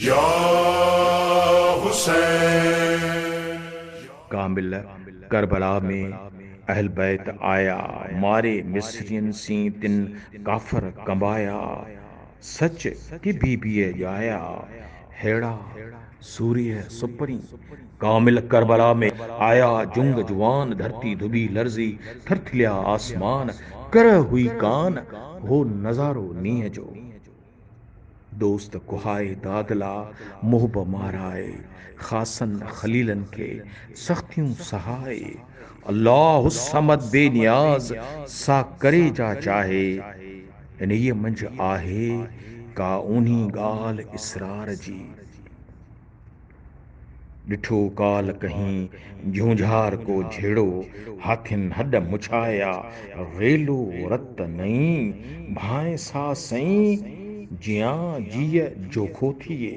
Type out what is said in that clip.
या हुसैन। कामिल करबला में अहल बैत आया, मारे मिस्रियन सी तिन काफर कंबाया। सच की बीबीए जाया, हेड़ा सूर्य सुपरी। कामिल करबला में आया जुंग जुआन, धरती धुबी लर्जी, थरथलिया आसमान। कर हुई कान, हो नजारो नीह जो। दोस्त कुहाए दादला, मोहब माराए, खासन खलीलन के सख्तियों सहाय। अल्लाह समद बेनियाज, सा करे जा चाहे। इन ये मंझ आहे, का उन्हीं गाल इसरार जी। डिठो काल कहीं झूझार को झेड़ो, हाथिन हड मुछाया। रेलो रत नहीं, भाए सा सई, जिया जिय जोखो थिए।